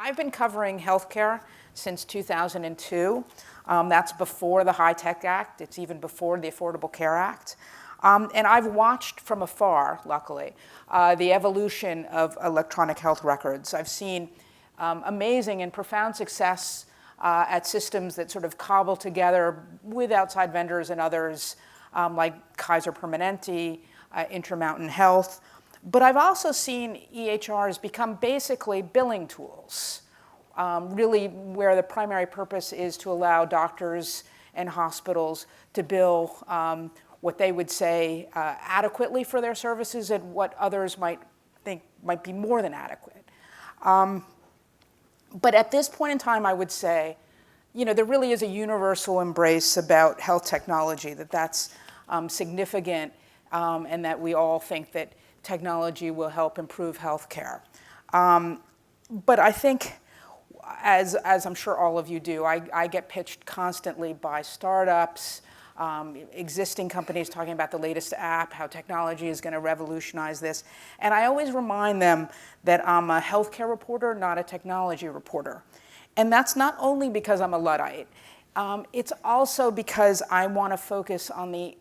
I've been covering healthcare since 2002. That's before the HITECH Act. It's even before the Affordable Care Act. And I've watched from afar, luckily, the evolution of electronic health records. I've seen amazing and profound success at systems that sort of cobble together with outside vendors and others, like Kaiser Permanente, Intermountain Health. But I've also seen EHRs become basically billing tools, really where the primary purpose is to allow doctors and hospitals to bill what they would say adequately for their services and what others might think might be more than adequate. But at this point in time, I would say, there really is a universal embrace about health technology, that's significant, and that we all think that technology will help improve healthcare. But I think, as I'm sure all of you do, I get pitched constantly by startups, existing companies talking about the latest app, how technology is going to revolutionize this. And I always remind them that I'm a healthcare reporter, not a technology reporter. And that's not only because I'm a Luddite. It's also because I want to focus on the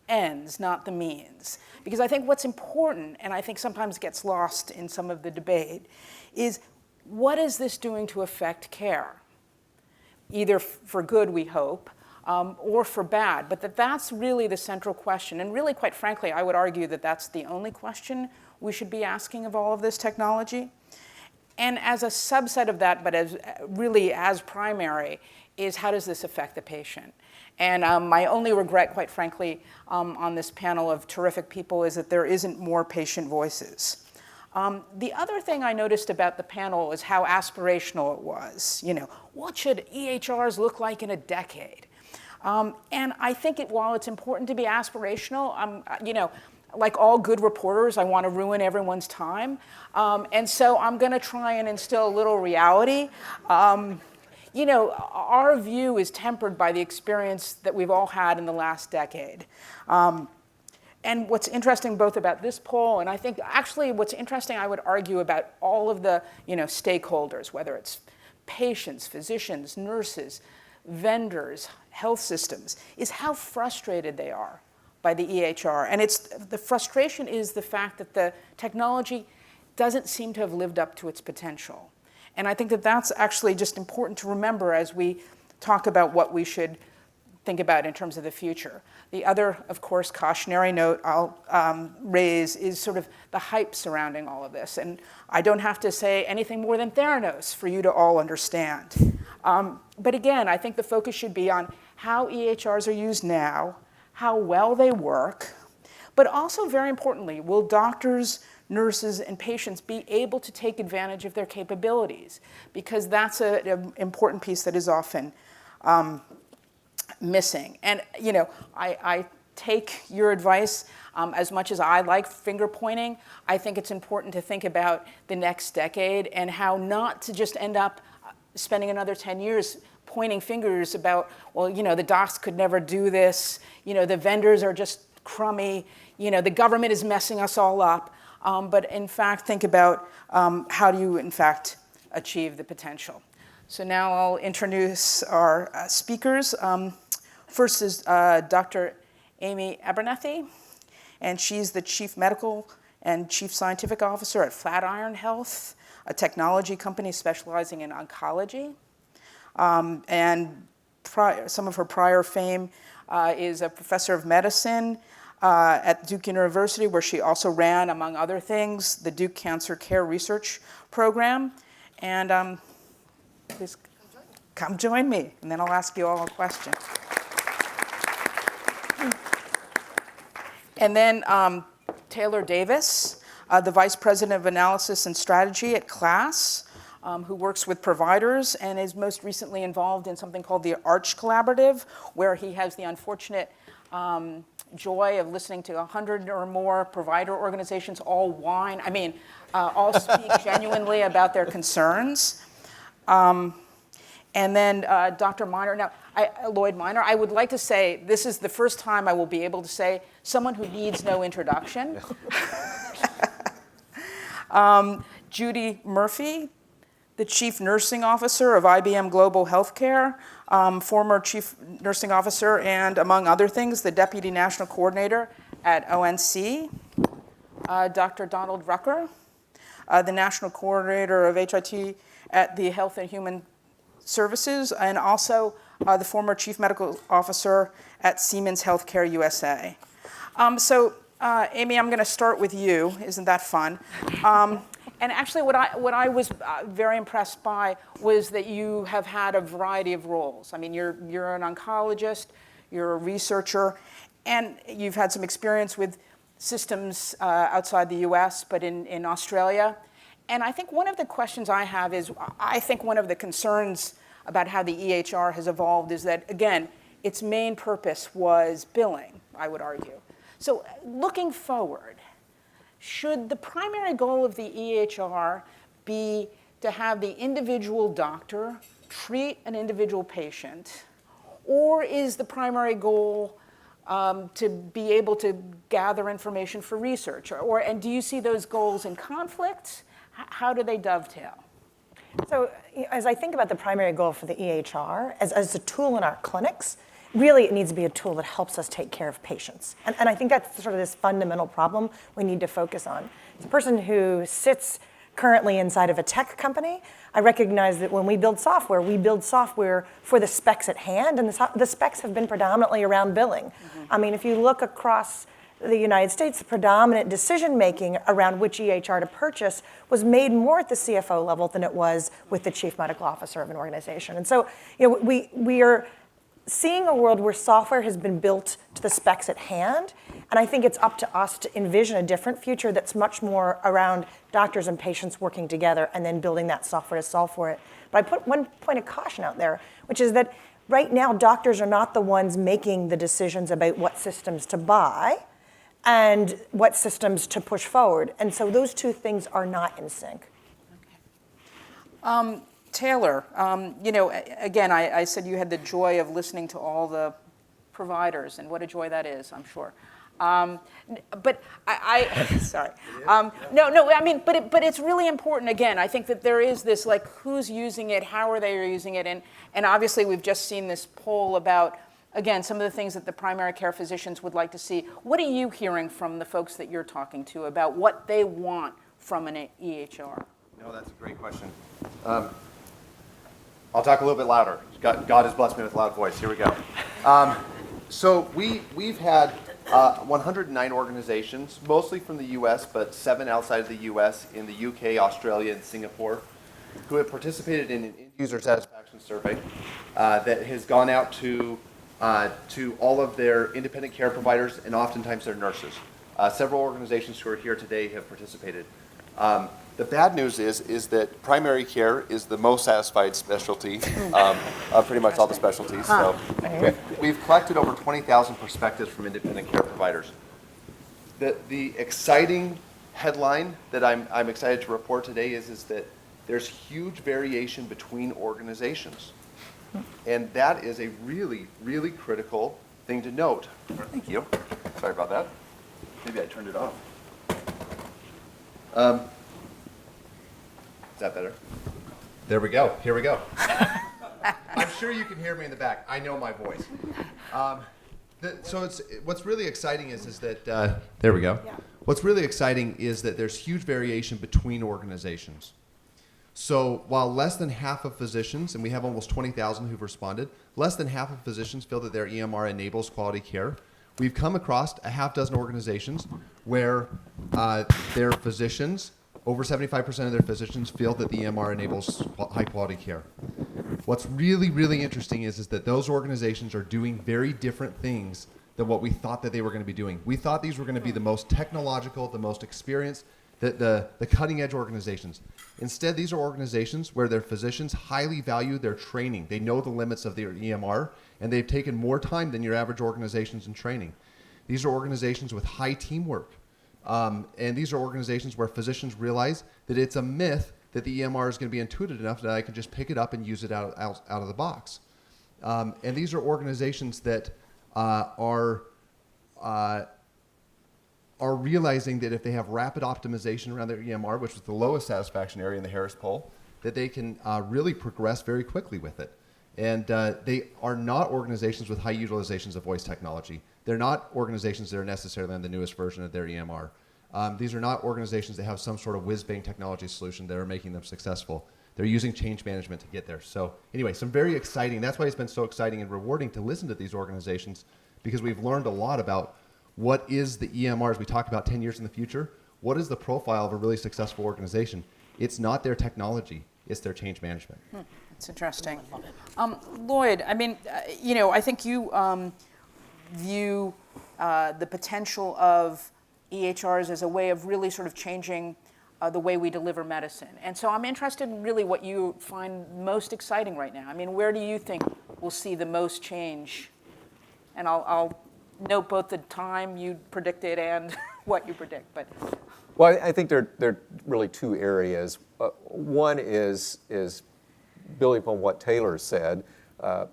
ends, not the means. Because I think what's important, and I think sometimes gets lost in some of the debate, is what is this doing to affect care? Either for good, we hope, or for bad. But that's really the central question. And really, quite frankly, I would argue that that's the only question we should be asking of all of this technology. And as a subset of that, but as primary, is how does this affect the patient? And my only regret, quite frankly, on this panel of terrific people is that there isn't more patient voices. The other thing I noticed about the panel is how aspirational it was. What should EHRs look like in a decade? And I think while it's important to be aspirational, like all good reporters, I want to ruin everyone's time. And so I'm going to try and instill a little reality. Our view is tempered by the experience that we've all had in the last decade. And what's interesting both about this poll, and I think actually what's interesting, I would argue, about all of the stakeholders, whether it's patients, physicians, nurses, vendors, health systems, is how frustrated they are by the EHR. And the frustration is the fact that the technology doesn't seem to have lived up to its potential. And I think that that's actually just important to remember as we talk about what we should think about in terms of the future. The other, of course, cautionary note I'll raise is sort of the hype surrounding all of this. And I don't have to say anything more than Theranos for you to all understand. But again, I think the focus should be on how EHRs are used now, how well they work, but also, very importantly, will doctors, nurses, and patients be able to take advantage of their capabilities? Because that's an important piece that is often missing. And I take your advice. As much as I like finger pointing, I think it's important to think about the next decade and how not to just end up spending another 10 years pointing fingers about, well, the docs could never do this, the vendors are just crummy, the government is messing us all up. But in fact, think about how do you, in fact, achieve the potential. So now I'll introduce our speakers. First is Dr. Amy Abernathy, and she's the Chief Medical and Chief Scientific Officer at Flatiron Health, a technology company specializing in oncology. And some of her prior fame is a professor of medicine at Duke University, where she also ran, among other things, the Duke Cancer Care Research Program. And please come join me, and then I'll ask you all a question. And then Taylor Davis, the Vice President of Analysis and Strategy at KLAS, who works with providers and is most recently involved in something called the ARCH Collaborative, where he has the unfortunate joy of listening to 100 or more provider organizations all all speak genuinely about their concerns. And then Dr. Miner. Now, Lloyd Miner, I would like to say this is the first time I will be able to say someone who needs no introduction. Judy Murphy, the Chief Nursing Officer of IBM Global Healthcare, former Chief Nursing Officer, and among other things, the Deputy National Coordinator at ONC, Dr. Donald Rucker, the National Coordinator of HIT at the Health and Human Services, and also the former Chief Medical Officer at Siemens Healthcare USA. Amy, I'm going to start with you. Isn't that fun? And actually, what I was very impressed by was that you have had a variety of roles. I mean, you're an oncologist, you're a researcher, and you've had some experience with systems outside the U.S., but in Australia. And I think one of the questions I have is, I think one of the concerns about how the EHR has evolved is that, again, its main purpose was billing, I would argue. So looking forward, should the primary goal of the EHR be to have the individual doctor treat an individual patient, or is the primary goal to be able to gather information for research? And do you see those goals in conflict? How do they dovetail? So as I think about the primary goal for the EHR as a tool in our clinics, really it needs to be a tool that helps us take care of patients. And I think that's sort of this fundamental problem we need to focus on. As a person who sits currently inside of a tech company, I recognize that when we build software for the specs at hand, and the specs have been predominantly around billing. Mm-hmm. I mean, if you look across the United States, the predominant decision-making around which EHR to purchase was made more at the CFO level than it was with the chief medical officer of an organization. And so, we are seeing a world where software has been built to the specs at hand, and I think it's up to us to envision a different future that's much more around doctors and patients working together and then building that software to solve for it. But I put one point of caution out there, which is that right now doctors are not the ones making the decisions about what systems to buy and what systems to push forward. And so those two things are not in sync. Okay. Taylor, again, I said you had the joy of listening to all the providers, and what a joy that is, I'm sure. But sorry. But it's really important, again, I think that there is this, like, who's using it, how are they using it, and obviously we've just seen this poll about, again, some of the things that the primary care physicians would like to see. What are you hearing from the folks that you're talking to about what they want from an EHR? No, that's a great question. I'll talk a little bit louder. God has blessed me with a loud voice. Here we go. So we've had 109 organizations, mostly from the U.S., but 7 outside of the U.S., in the U.K., Australia, and Singapore, who have participated in an end-user satisfaction survey that has gone out to all of their independent care providers and oftentimes their nurses. Several organizations who are here today have participated. The bad news is that primary care is the most satisfied specialty of pretty much all the specialties. So we've collected over 20,000 perspectives from independent care providers. The exciting headline that I'm excited to report today is that there's huge variation between organizations. And that is a really, really critical thing to note. Thank you. Sorry about that. Maybe I turned it off. Is that better? There we go. Here we go. I'm sure you can hear me in the back. I know my voice. What's really exciting is that there we go. Yeah. What's really exciting is that there's huge variation between organizations. So while less than half of physicians, and we have almost 20,000 who've responded, less than half of physicians feel that their EMR enables quality care. We've come across a half dozen organizations where their physicians, over 75% of their physicians, feel that the EMR enables high quality care. What's really, really interesting is that those organizations are doing very different things than what we thought that they were going to be doing. We thought these were going to be the most technological, the most experienced, the cutting edge organizations. Instead, these are organizations where their physicians highly value their training. They know the limits of their EMR, and they've taken more time than your average organizations in training. These are organizations with high teamwork. And these are organizations where physicians realize that it's a myth that the EMR is going to be intuitive enough that I can just pick it up and use it out of the box. And these are organizations that are realizing that if they have rapid optimization around their EMR, which was the lowest satisfaction area in the Harris poll, that they can really progress very quickly with it. And they are not organizations with high utilizations of voice technology. They're not organizations that are necessarily on the newest version of their EMR. These are not organizations that have some sort of whiz-bang technology solution that are making them successful. They're using change management to get there. So anyway, some very exciting, that's why it's been so exciting and rewarding to listen to these organizations, because we've learned a lot about what is the EMR as we talk about 10 years in the future. What is the profile of a really successful organization? It's not their technology, it's their change management. That's interesting. Lloyd, I mean, I think you view the potential of EHRs as a way of really sort of changing the way we deliver medicine. And so I'm interested in really what you find most exciting right now. I mean, where do you think we'll see the most change? And I'll note both the time you predicted and what you predict. But well, I think there are really two areas. One is building upon what Taylor said.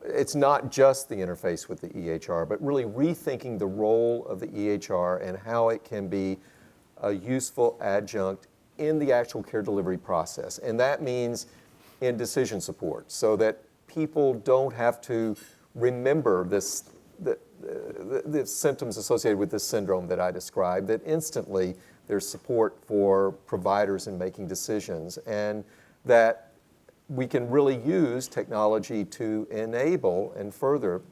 It's not just the interface with the EHR, but really rethinking the role of the EHR and how it can be a useful adjunct in the actual care delivery process. And that means in decision support, so that people don't have to remember the symptoms associated with this syndrome that I described, that instantly there's support for providers in making decisions, and that we can really use technology to enable and further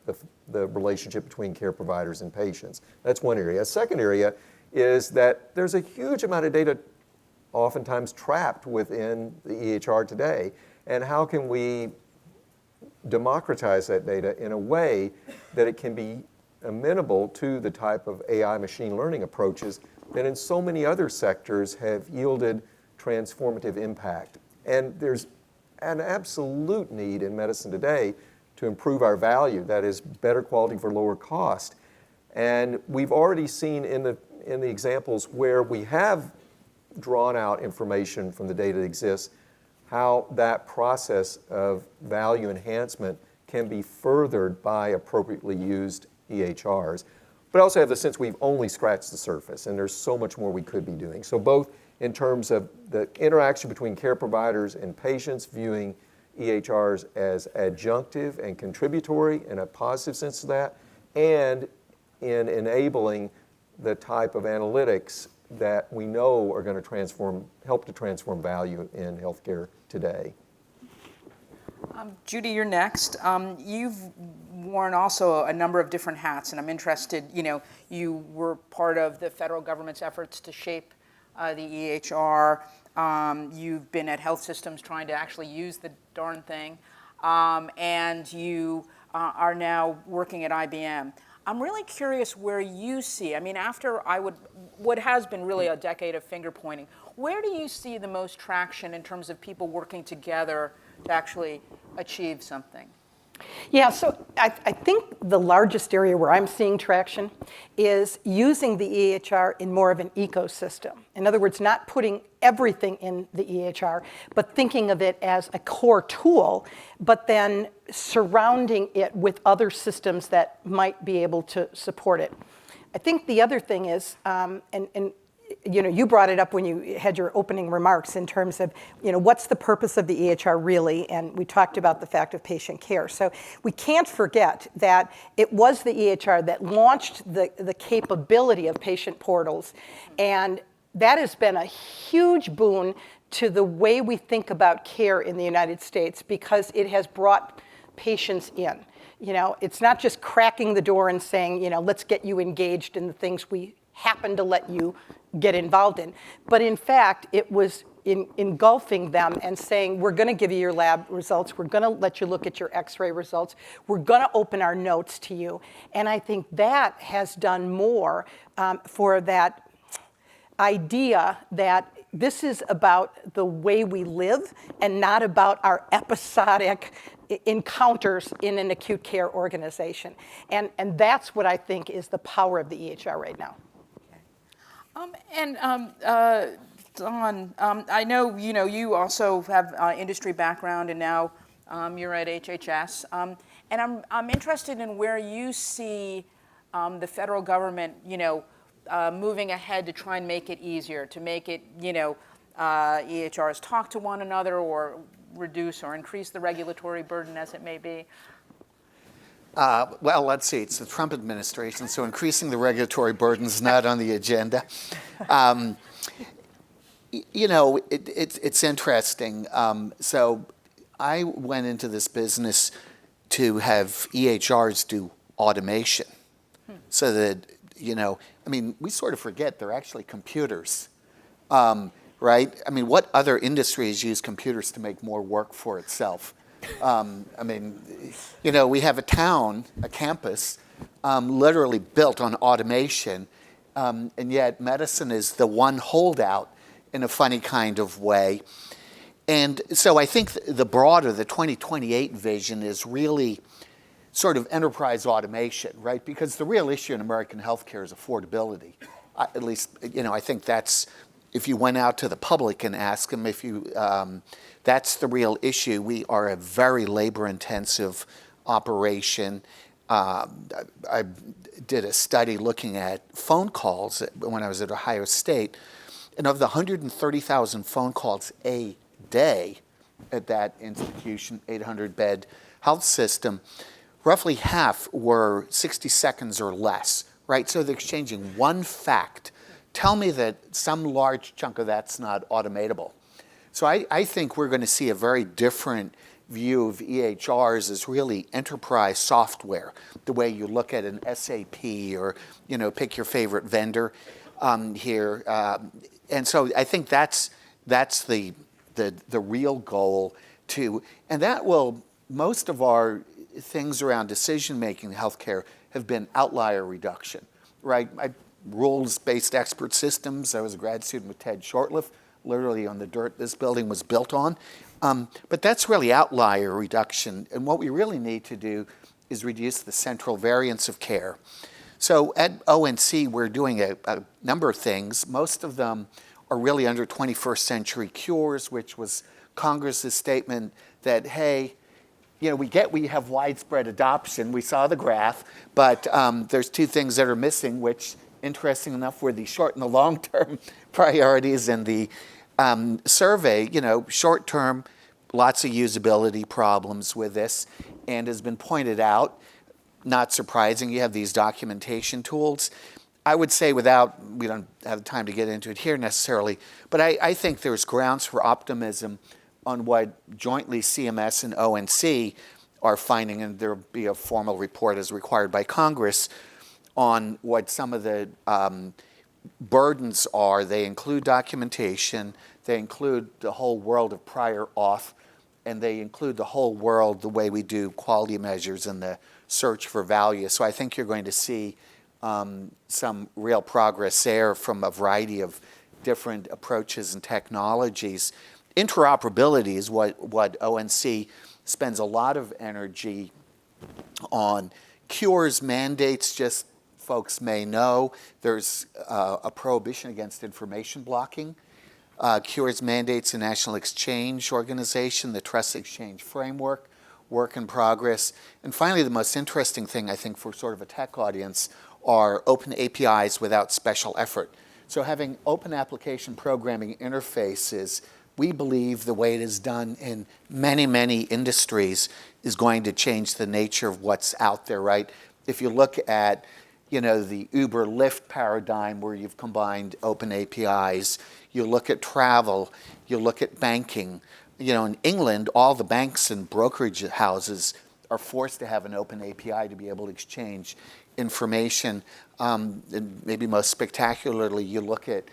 the relationship between care providers and patients. That's one area. A second area is that there's a huge amount of data oftentimes trapped within the EHR today, and how can we democratize that data in a way that it can be amenable to the type of AI machine learning approaches that in so many other sectors have yielded transformative impact. And there's an absolute need in medicine today to improve our value, that is better quality for lower cost. And we've already seen in the examples where we have drawn out information from the data that exists, how that process of value enhancement can be furthered by appropriately used EHRs. But I also have the sense we've only scratched the surface, and there's so much more we could be doing. So both in terms of the interaction between care providers and patients, viewing EHRs as adjunctive and contributory in a positive sense of that, and in enabling the type of analytics that we know are going to help to transform value in healthcare today. Judy, you're next. You've worn also a number of different hats, and I'm interested, you were part of the federal government's efforts to shape the EHR. You've been at health systems trying to actually use the darn thing, and you are now working at IBM. I'm really curious where you see, I mean, after what has been really a decade of finger pointing, where do you see the most traction in terms of people working together to actually achieve something? Yeah, so I think the largest area where I'm seeing traction is using the EHR in more of an ecosystem. In other words, not putting everything in the EHR, but thinking of it as a core tool, but then surrounding it with other systems that might be able to support it. I think the other thing is, you brought it up when you had your opening remarks in terms of, what's the purpose of the EHR really? And we talked about the fact of patient care. So we can't forget that it was the EHR that launched the capability of patient portals. And that has been a huge boon to the way we think about care in the United States, because it has brought patients in. It's not just cracking the door and saying, let's get you engaged in the things we happen to let you get involved in. But in fact, it was engulfing them and saying, we're going to give you your lab results. We're going to let you look at your x-ray results. We're going to open our notes to you. And I think that has done more for that idea that this is about the way we live and not about our episodic encounters in an acute care organization. And that's what I think is the power of the EHR right now. Don, I know you also have industry background, and now you're at HHS. And I'm interested in where you see the federal government, moving ahead to try and make it easier, to make it, EHRs talk to one another, or reduce or increase the regulatory burden as it may be? Well, let's see. It's the Trump administration, so increasing the regulatory burden is not on the agenda. It's interesting. So I went into this business to have EHRs do automation, so that we sort of forget they're actually computers, right? I mean, what other industries use computers to make more work for itself? We have a campus, literally built on automation, and yet medicine is the one holdout in a funny kind of way. And so I think the 2028 vision is really sort of enterprise automation, right? Because the real issue in American healthcare is affordability. At least, I think that's, if you went out to the public and asked them, that's the real issue. We are a very labor-intensive operation. I did a study looking at phone calls when I was at Ohio State, and of the 130,000 phone calls a day at that institution, 800-bed health system, roughly half were 60 seconds or less, right? So they're exchanging one fact. Tell me that some large chunk of that's not automatable. So I think we're going to see a very different view of EHRs as really enterprise software, the way you look at an SAP or, pick your favorite vendor here. And so I think that's the real goal and that will, most of our things around decision-making in healthcare have been outlier reduction, right? Rules-based expert systems. I was a grad student with Ted Shortliff, literally on the dirt this building was built on. But that's really outlier reduction. And what we really need to do is reduce the central variance of care. So at ONC, we're doing a number of things. Most of them are really under 21st century cures, which was Congress's statement that, hey, we have widespread adoption. We saw the graph, but there's two things that are missing, which, interesting enough, were the short and the long-term priorities in the survey. Short-term, lots of usability problems with this, and has been pointed out, not surprising, you have these documentation tools. I would say we don't have time to get into it here necessarily, but I think there's grounds for optimism on what jointly CMS and ONC are finding, and there will be a formal report as required by Congress on what some of the burdens are. They include documentation, they include the whole world of prior auth, and they include the whole world, the way we do quality measures and the search for value. So I think you're going to see some real progress there from a variety of different approaches and technologies. Interoperability is what ONC spends a lot of energy on. Cures mandates, just folks may know, there's a prohibition against information blocking. Cures mandates the National Exchange Organization, the Trust Exchange Framework, work in progress. And finally, the most interesting thing, I think, for sort of a tech audience are open APIs without special effort. So having open application programming interfaces, we believe the way it is done in many, many industries is going to change the nature of what's out there, right? If you look at, the Uber Lyft paradigm where you've combined open APIs, you look at travel, you look at banking. In England, all the banks and brokerage houses are forced to have an open API to be able to exchange information. And maybe most spectacularly, you look at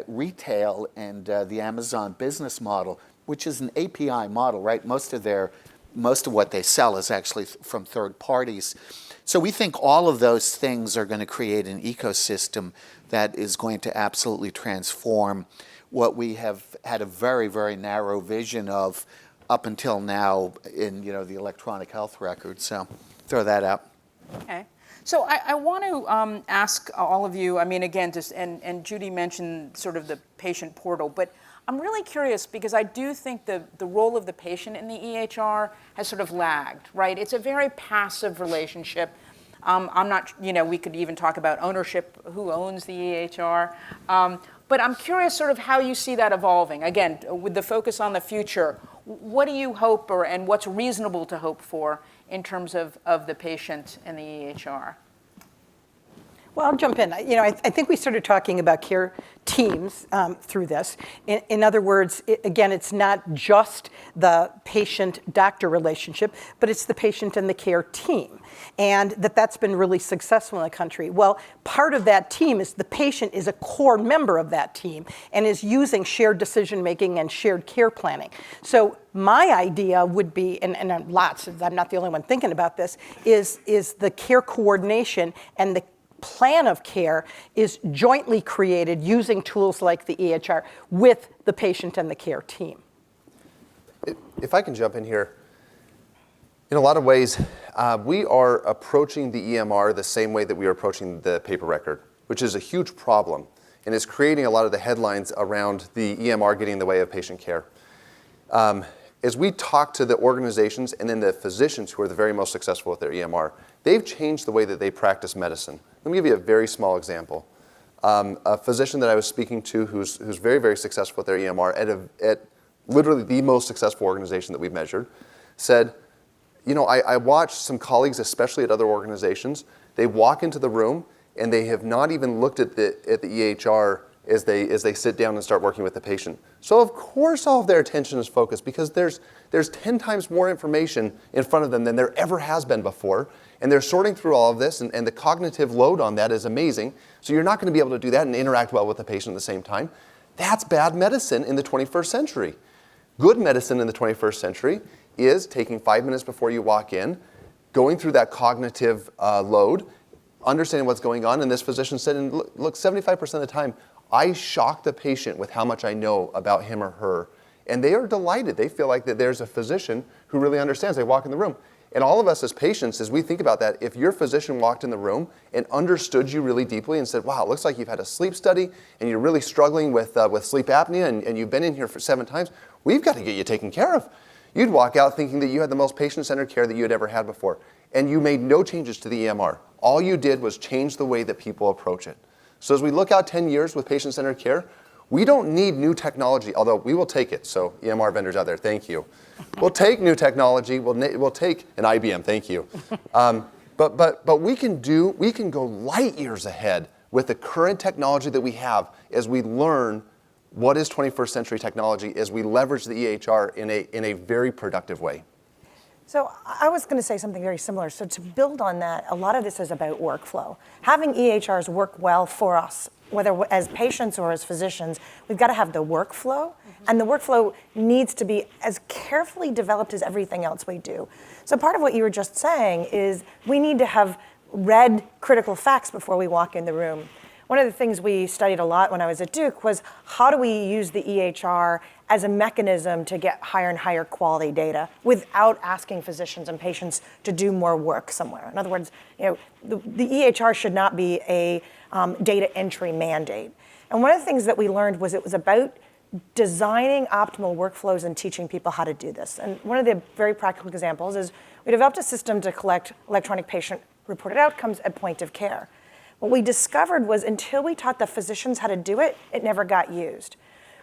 retail and the Amazon business model, which is an API model, right? Most of what they sell is actually from third parties. So we think all of those things are going to create an ecosystem that is going to absolutely transform what we have had a very, very narrow vision of up until now in the electronic health record. So throw that out. Okay. So I want to ask all of you, again, and Judy mentioned sort of the patient portal, but I'm really curious because I do think the role of the patient in the EHR has sort of lagged, right? It's a very passive relationship. I'm not, we could even talk about ownership, who owns the EHR. But I'm curious sort of how you see that evolving. Again, with the focus on the future, what do you hope and what's reasonable to hope for in terms of the patient and the EHR? Well, I'll jump in. I think we started talking about care teams through this. In other words, again, it's not just the patient-doctor relationship, but it's the patient and the care team, and that's been really successful in the country. Well, part of that team is the patient is a core member of that team and is using shared decision-making and shared care planning. So my idea would be, and lots, I'm not the only one thinking about this, is the care coordination and the plan of care is jointly created using tools like the EHR with the patient and the care team. If I can jump in here, in a lot of ways, we are approaching the EMR the same way that we are approaching the paper record, which is a huge problem, and is creating a lot of the headlines around the EMR getting in the way of patient care. As we talk to the organizations and then the physicians who are the very most successful with their EMR, they've changed the way that they practice medicine. Let me give you a very small example. A physician that I was speaking to who's very, very successful with their EMR at literally the most successful organization that we've measured, said, I watched some colleagues, especially at other organizations, they walk into the room and they have not even looked at the EHR as they sit down and start working with the patient. So of course all of their attention is focused because there's 10 times more information in front of them than there ever has been before. And they're sorting through all of this, and the cognitive load on that is amazing. So you're not going to be able to do that and interact well with the patient at the same time. That's bad medicine in the 21st century. Good medicine in the 21st century is taking 5 minutes before you walk in, going through that cognitive load, understanding what's going on. And this physician said, and look, 75% of the time, I shock the patient with how much I know about him or her. And they are delighted. They feel like that there's a physician who really understands. They walk in the room. And all of us as patients, as we think about that, if your physician walked in the room and understood you really deeply and said, wow, it looks like you've had a sleep study and you're really struggling with sleep apnea and you've been in here for 7 times, we've got to get you taken care of. You'd walk out thinking that you had the most patient-centered care that you had ever had before. And you made no changes to the EMR. All you did was change the way that people approach it. So as we look out 10 years with patient-centered care, we don't need new technology, although we will take it. So EMR vendors out there, thank you. We'll take new technology. We'll take an IBM, thank you. But we can go light years ahead with the current technology that we have as we learn what is 21st century technology, as we leverage the EHR in a very productive way. So I was going to say something very similar. So to build on that, a lot of this is about workflow. Having EHRs work well for us, whether as patients or as physicians, we've got to have the workflow, and the workflow needs to be as carefully developed as everything else we do. So part of what you were just saying is we need to have read critical facts before we walk in the room. One of the things we studied a lot when I was at Duke was how do we use the EHR as a mechanism to get higher and higher quality data without asking physicians and patients to do more work somewhere. In other words, the EHR should not be a data entry mandate. And one of the things that we learned was it was about designing optimal workflows and teaching people how to do this. And one of the very practical examples is we developed a system to collect electronic patient-reported outcomes at point of care. What we discovered was until we taught the physicians how to do it, it never got used.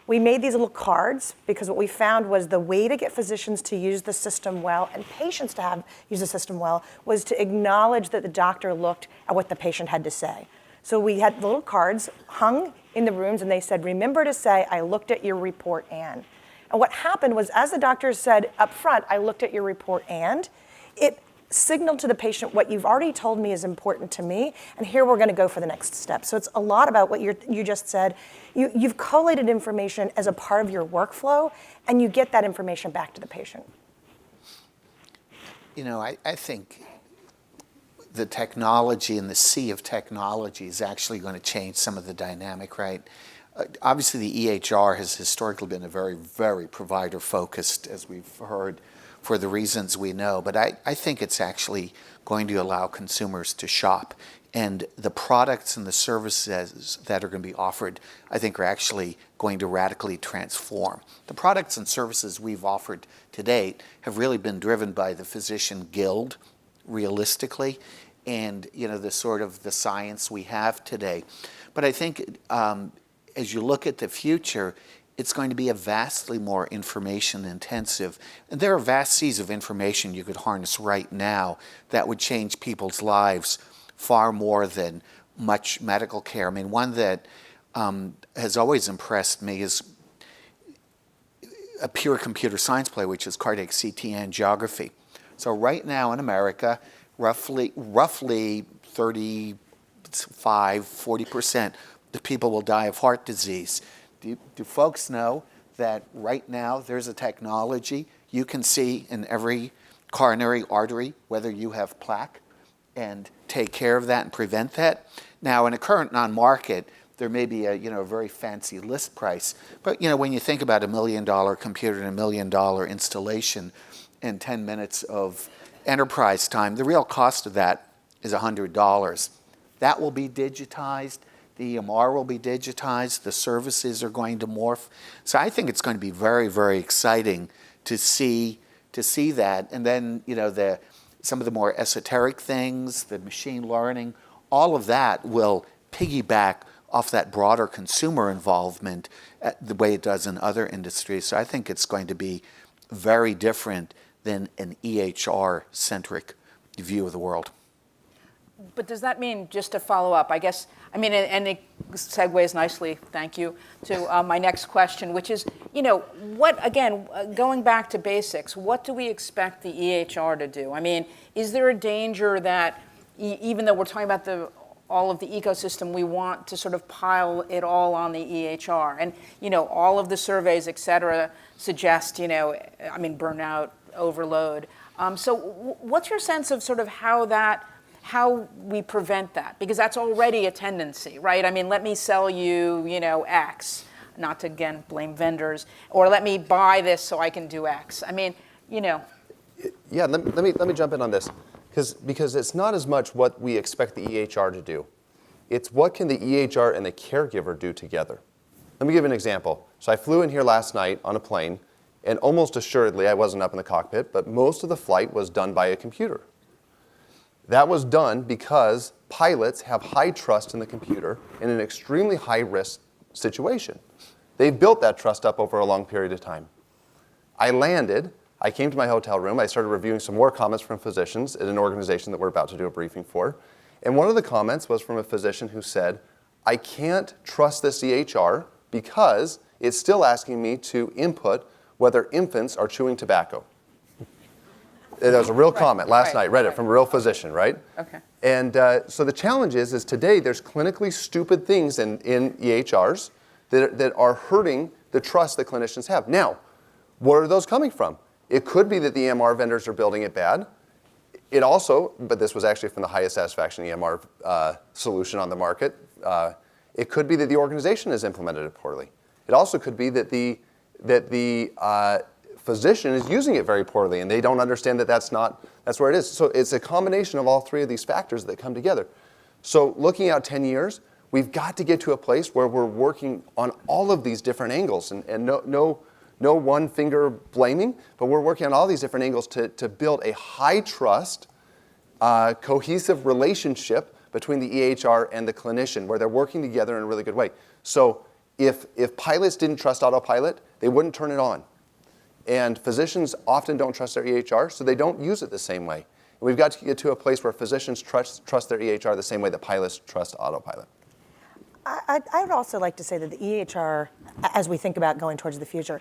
We made these little cards because what we found was the way to get physicians to use the system well and patients to use the system well was to acknowledge that the doctor looked at what the patient had to say. So we had the little cards hung in the rooms and they said, remember to say, I looked at your report and. And what happened was as the doctor said up front, I looked at your report and, it signaled to the patient what you've already told me is important to me, and here we're going to go for the next step. So it's a lot about what you just said. You've collated information as a part of your workflow, and you get that information back to the patient. I think the technology and the sea of technology is actually going to change some of the dynamic, right? Obviously, the EHR has historically been a very, very provider-focused, as we've heard, for the reasons we know. But I think it's actually going to allow consumers to shop. And the products and the services that are going to be offered, I think, are actually going to radically transform. The products and services we've offered to date have really been driven by the physician guild, realistically, and the sort of the science we have today. But I think as you look at the future, it's going to be a vastly more information intensive. And there are vast seas of information you could harness right now that would change people's lives far more than much medical care. I mean, one that has always impressed me is a pure computer science play, which is cardiac CT angiography. So right now in America, roughly 40% of people will die of heart disease. Do folks know that right now there's a technology you can see in every coronary artery whether you have plaque and take care of that and prevent that? Now, in a current non-market, there may be a very fancy list price, but when you think about $1 million computer and $1 million installation and 10 minutes of enterprise time, the real cost of that is $100. That will be digitized. The EMR will be digitized. The services are going to morph. So I think it's going to be very, very exciting to see that. And then some of the more esoteric things, the machine learning, all of that will piggyback off that broader consumer involvement the way it does in other industries. So I think it's going to be very different than an EHR-centric view of the world. But does that mean, just to follow up, and it segues nicely, thank you, to my next question, which is, going back to basics, what do we expect the EHR to do? I mean, is there a danger that even though we're talking about all of the ecosystem, we want to sort of pile it all on the EHR? And, all of the surveys, et cetera, suggest, burnout, overload. So what's your sense of sort of how we prevent that? Because that's already a tendency, right? I mean, let me sell you, X, not to, again, blame vendors, or let me buy this so I can do X. I mean, Yeah, let me jump in on this, because it's not as much what we expect the EHR to do. It's what can the EHR and the caregiver do together. Let me give an example. So I flew in here last night on a plane, and almost assuredly, I wasn't up in the cockpit, but most of the flight was done by a computer. That was done because pilots have high trust in the computer in an extremely high-risk situation. They've built that trust up over a long period of time. I landed, I came to my hotel room, I started reviewing some more comments from physicians at an organization that we're about to do a briefing for. And one of the comments was from a physician who said, I can't trust this EHR because it's still asking me to input whether infants are chewing tobacco. That was a real comment last night. Read it from a real physician, right? Okay. And so the challenge is today there's clinically stupid things in EHRs that are hurting the trust that clinicians have. Now, where are those coming from? It could be that the EMR vendors are building it bad. It also, but this was actually from the highest satisfaction EMR solution on the market. It could be that the organization has implemented it poorly. It also could be that the physician is using it very poorly and they don't understand that that's where it is. So it's a combination of all three of these factors that come together. So looking out 10 years, we've got to get to a place where we're working on all of these different angles and no one finger blaming, but we're working on all these different angles to build a high trust, cohesive relationship between the EHR and the clinician where they're working together in a really good way. So if pilots didn't trust autopilot, they wouldn't turn it on. And physicians often don't trust their EHR, so they don't use it the same way. And we've got to get to a place where physicians trust their EHR the same way that pilots trust autopilot. I would also like to say that the EHR, as we think about going towards the future,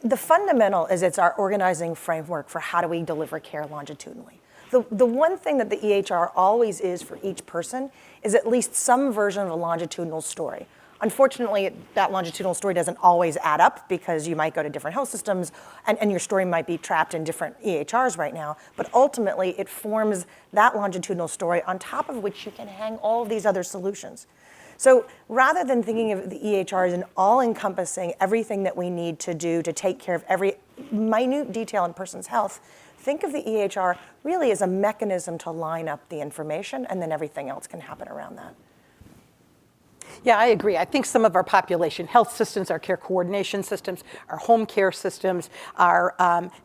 the fundamental is it's our organizing framework for how do we deliver care longitudinally. The one thing that the EHR always is for each person is at least some version of a longitudinal story. Unfortunately, that longitudinal story doesn't always add up because you might go to different health systems and your story might be trapped in different EHRs right now. But ultimately, it forms that longitudinal story on top of which you can hang all of these other solutions. So rather than thinking of the EHR as an all-encompassing everything that we need to do to take care of every minute detail in a person's health, think of the EHR really as a mechanism to line up the information and then everything else can happen around that. Yeah, I agree. I think some of our population health systems, our care coordination systems, our home care systems, our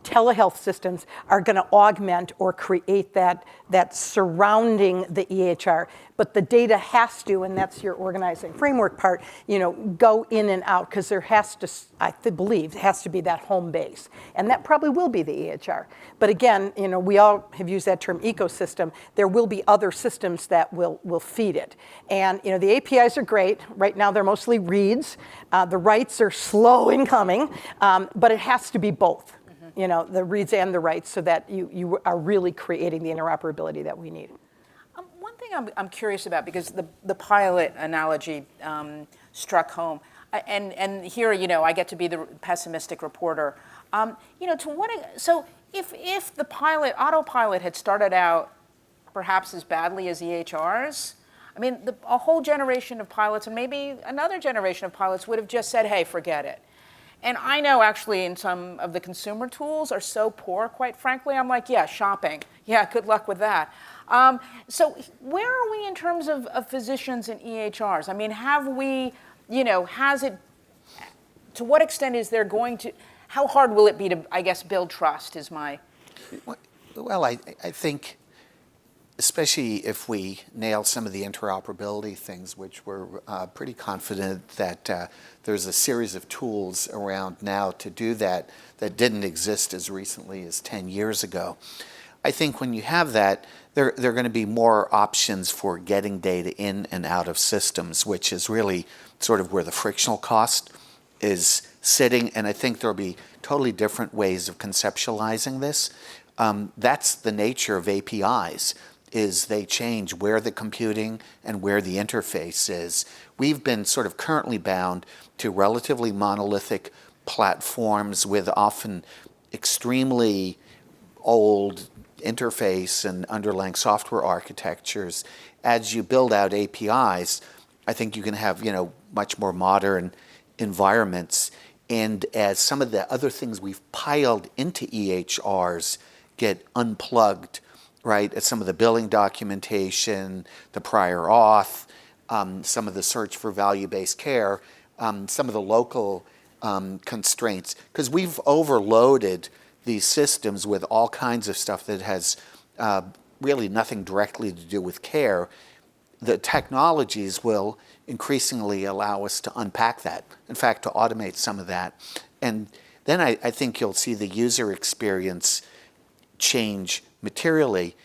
telehealth systems are going to augment or create that surrounding the EHR. but the data has to, and that's your organizing framework part, go in and out, because there has to, I believe, has to be that home base. And that probably will be the EHR. But again, we all have used that term ecosystem. There will be other systems that will feed it. And the APIs are great. Right now they're mostly reads. The writes are slow in coming, but it has to be both. The reads and the writes, so that you are really creating the interoperability that we need. One thing I'm curious about, because the pilot analogy struck home, and here I get to be the pessimistic reporter. So if the autopilot had started out perhaps as badly as EHRs, I mean, a whole generation of pilots, and maybe another generation of pilots, would have just said, hey, forget it. And I know actually in some of the consumer tools are so poor, quite frankly, I'm like, yeah, shopping. Yeah, good luck with that. So where are we in terms of physicians and EHRs? I mean, have we, to what extent is there how hard will it be to, I guess, build trust is my... Well, I think, especially if we nail some of the interoperability things, which we're pretty confident that there's a series of tools around now to do that didn't exist as recently as 10 years ago. I think when you have that, there are going to be more options for getting data in and out of systems, which is really sort of where the frictional cost is sitting. And I think there'll be totally different ways of conceptualizing this. That's the nature of APIs, is they change where the computing and where the interface is. We've been sort of currently bound to relatively monolithic platforms with often extremely old interface and underlying software architectures. As you build out APIs, I think you can have, much more modern environments. And as some of the other things we've piled into EHRs get unplugged, right, as some of the billing documentation, the prior auth, some of the search for value-based care, some of the local constraints, because we've overloaded these systems with all kinds of stuff that has really nothing directly to do with care. The technologies will increasingly allow us to unpack that, in fact, to automate some of that. And then I think you'll see the user experience change materially.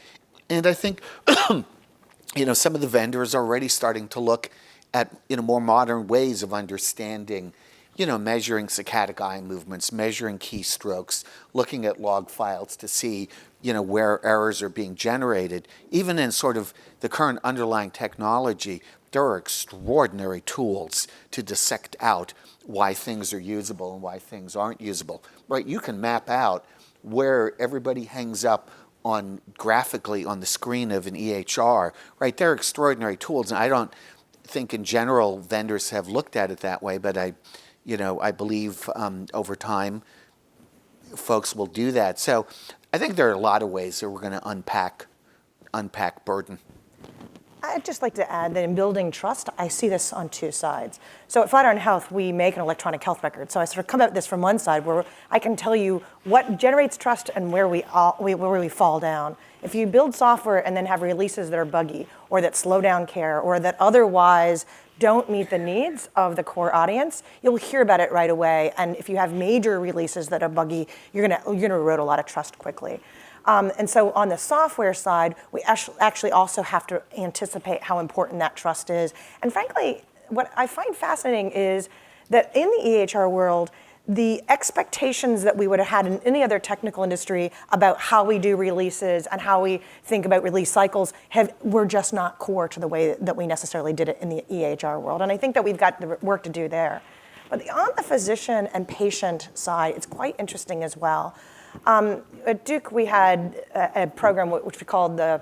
And I think some of the vendors are already starting to look at more modern ways of understanding, measuring saccadic eye movements, measuring keystrokes, looking at log files to see where errors are being generated. Even in sort of the current underlying technology, there are extraordinary tools to dissect out why things are usable and why things aren't usable. Right? You can map out where everybody hangs up on graphically on the screen of an EHR. Right? They're extraordinary tools, and I don't think in general vendors have looked at it that way, but I believe over time folks will do that. So I think there are a lot of ways that we're going to unpack burden. I'd just like to add that in building trust, I see this on two sides. So at Flatiron Health, we make an electronic health record. So I sort of come at this from one side where I can tell you what generates trust and where we fall down. If you build software and then have releases that are buggy or that slow down care or that otherwise don't meet the needs of the core audience, you'll hear about it right away. And if you have major releases that are buggy, you're gonna erode a lot of trust quickly. And so on the software side, we actually also have to anticipate how important that trust is. And frankly, what I find fascinating is that in the EHR world, the expectations that we would have had in any other technical industry about how we do releases and how we think about release cycles were just not core to the way that we necessarily did it in the EHR world. And I think that we've got the work to do there. But on the physician and patient side, it's quite interesting as well. At Duke, we had a program which we called the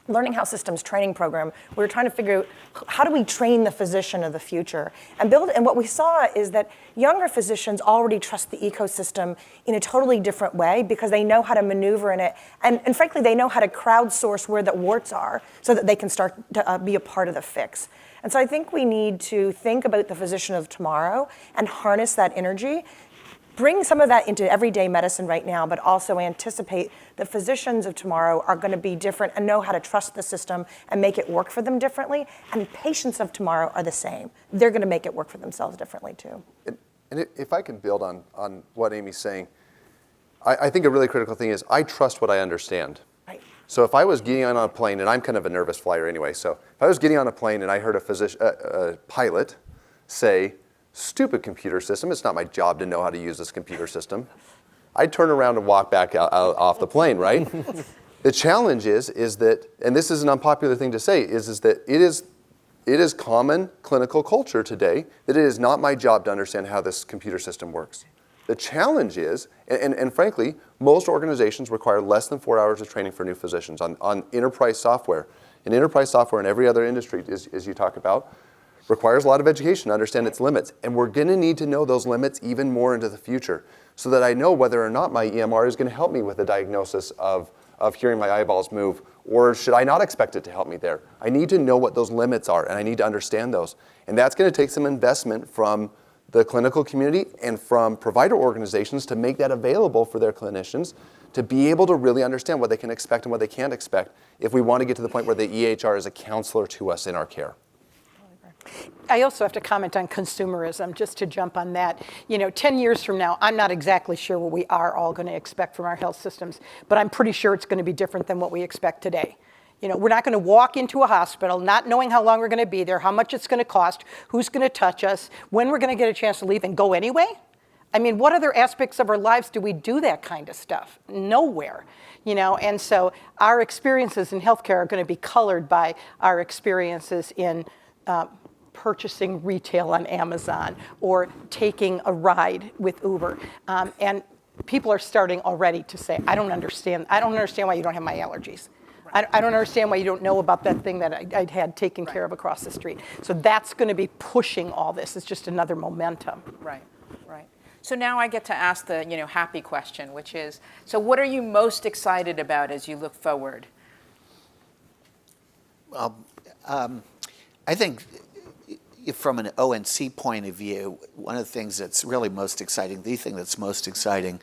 Learning How Systems Training Program. We were trying to figure out how do we train the physician of the future and what we saw is that younger physicians already trust the ecosystem in a totally different way because they know how to maneuver in it. And frankly, they know how to crowdsource where the warts are so that they can start to be a part of the fix. And so I think we need to think about the physician of tomorrow and harness that energy bring some of that into everyday medicine right now, but also anticipate the physicians of tomorrow are going to be different and know how to trust the system and make it work for them differently. And patients of tomorrow are the same. They're going to make it work for themselves differently too. And if I can build on what Amy's saying, I think a really critical thing is I trust what I understand. Right. So if I was getting on a plane, and I'm kind of a nervous flyer anyway, so if I was getting on a plane and I heard a pilot say, "Stupid computer system, it's not my job to know how to use this computer system," I'd turn around and walk back out off the plane, right? The challenge is that, and this is an unpopular thing to say, is that it is common clinical culture today that it is not my job to understand how this computer system works. The challenge is, and frankly, most organizations require less than 4 hours of training for new physicians on enterprise software. And enterprise software in every other industry, as you talk about, requires a lot of education to understand its limits. And we're going to need to know those limits even more into the future so that I know whether or not my EMR is going to help me with the diagnosis of hearing my eyeballs move, or should I not expect it to help me there? I need to know what those limits are, and I need to understand those. And that's going to take some investment from the clinical community and from provider organizations to make that available for their clinicians to be able to really understand what they can expect and what they can't expect if we want to get to the point where the EHR is a counselor to us in our care. I also have to comment on consumerism, just to jump on that. 10 years from now, I'm not exactly sure what we are all going to expect from our health systems, but I'm pretty sure it's going to be different than what we expect today. We're not going to walk into a hospital not knowing how long we're going to be there, how much it's going to cost, who's going to touch us, when we're going to get a chance to leave and go anyway. I mean, what other aspects of our lives do we do that kind of stuff? Nowhere. And so our experiences in healthcare are going to be colored by our experiences in purchasing retail on Amazon or taking a ride with Uber. And people are starting already to say, I don't understand why you don't have my allergies. I don't understand why you don't know about that thing that I'd had taken care of across the street. So that's going to be pushing all this. It's just another momentum. Right. So now I get to ask the happy question, which is, so what are you most excited about as you look forward? I think from an ONC point of view, one of the things that's really most exciting, the thing that's most exciting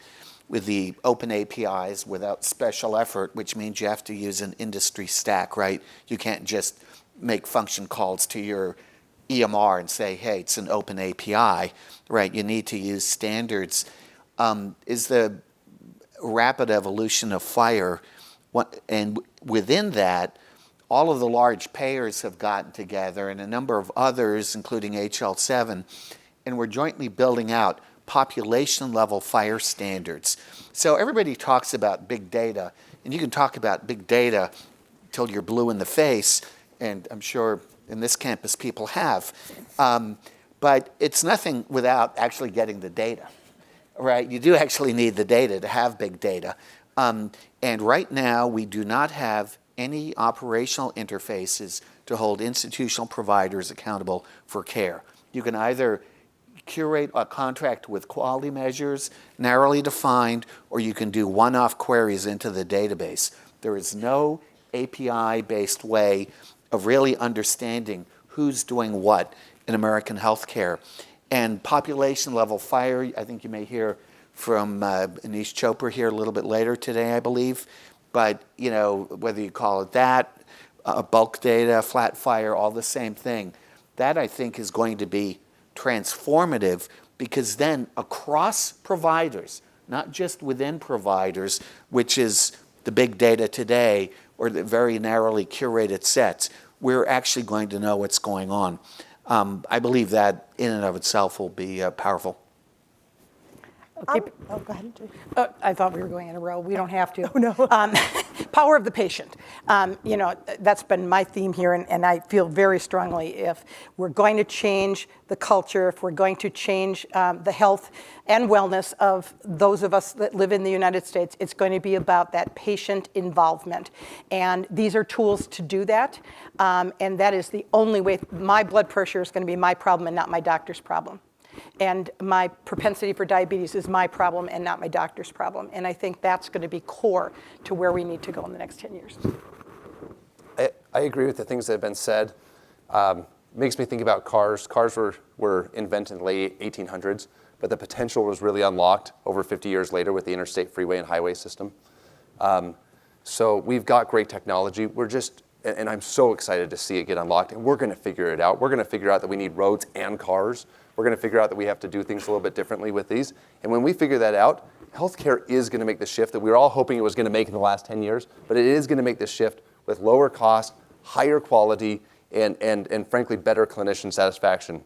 with the open APIs without special effort, which means you have to use an industry stack, right? You can't just make function calls to your EMR and say, hey, it's an open API, right? You need to use standards. Is the rapid evolution of FHIR, and within that, all of the large payers have gotten together and a number of others, including HL7, and we're jointly building out population-level FHIR standards. So everybody talks about big data, and you can talk about big data till you're blue in the face, and I'm sure in this campus people have. But it's nothing without actually getting the data, right? You do actually need the data to have big data. And right now, we do not have any operational interfaces to hold institutional providers accountable for care. You can either curate a contract with quality measures, narrowly defined, or you can do one-off queries into the database. There is no API-based way of really understanding who's doing what in American healthcare. And population-level FHIR, I think you may hear from Anish Chopra here a little bit later today, I believe. But whether you call it that, bulk data, flat FHIR, all the same thing. That, I think, is going to be transformative because then across providers, not just within providers, which is the big data today or the very narrowly curated sets, we're actually going to know what's going on. I believe that in and of itself will be powerful. Go ahead. I thought we were going in a row. We don't have to. Oh, no. Power of the patient. That's been my theme here, and I feel very strongly if we're going to change the culture, if we're going to change the health and wellness of those of us that live in the United States, it's going to be about that patient involvement. And these are tools to do that, and that is the only way. My blood pressure is going to be my problem and not my doctor's problem. And my propensity for diabetes is my problem and not my doctor's problem. And I think that's going to be core to where we need to go in the next 10 years. I agree with the things that have been said. makes me think about cars. Cars were invented in the late 1800s, but the potential was really unlocked over 50 years later with the interstate freeway and highway system. So we've got great technology. And I'm so excited to see it get unlocked, and we're going to figure it out. We're going to figure out that we need roads and cars. We're going to figure out that we have to do things a little bit differently with these. And when we figure that out, healthcare is going to make the shift that we were all hoping it was going to make in the last 10 years, but it is going to make this shift with lower cost, higher quality, and frankly, better clinician satisfaction.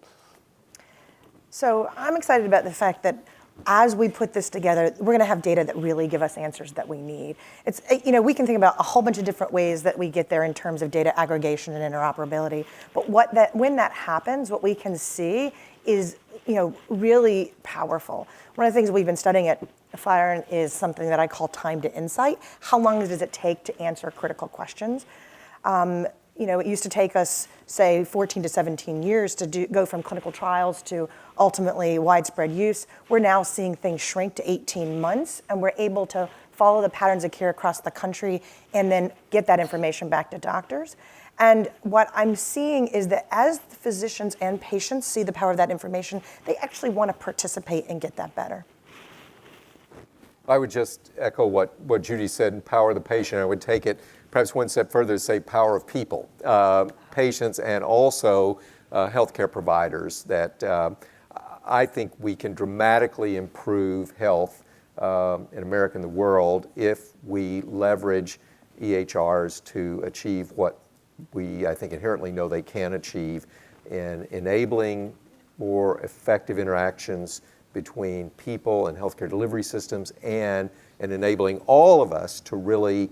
So I'm excited about the fact that as we put this together, we're going to have data that really give us answers that we need. It's, we can think about a whole bunch of different ways that we get there in terms of data aggregation and interoperability. But when that happens, what we can see is, really powerful. One of the things we've been studying at Flatiron is something that I call time to insight. How long does it take to answer critical questions? It used to take us, say, 14 to 17 years to go from clinical trials to ultimately widespread use. We're now seeing things shrink to 18 months, and we're able to follow the patterns of care across the country and then get that information back to doctors. And what I'm seeing is that as the physicians and patients see the power of that information, they actually want to participate and get that better. I would just echo what Judy said, empower the patient. I would take it perhaps one step further to say power of people, patients and also healthcare providers, that I think we can dramatically improve health in America and the world if we leverage EHRs to achieve what we, I think, inherently know they can achieve in enabling more effective interactions between people and healthcare delivery systems, and enabling all of us to really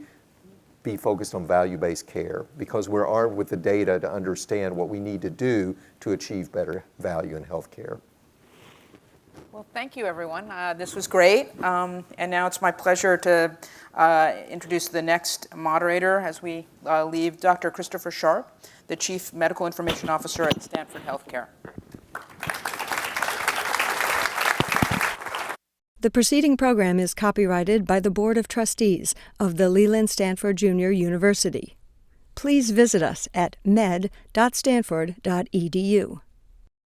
be focused on value-based care, because we're armed with the data to understand what we need to do to achieve better value in healthcare. Well, thank you, everyone. This was great. And now it's my pleasure to introduce the next moderator as we leave Dr. Christopher Sharp, the Chief Medical Information Officer at Stanford Healthcare. The preceding program is copyrighted by the Board of Trustees of the Leland Stanford Junior University. Please visit us at med.stanford.edu.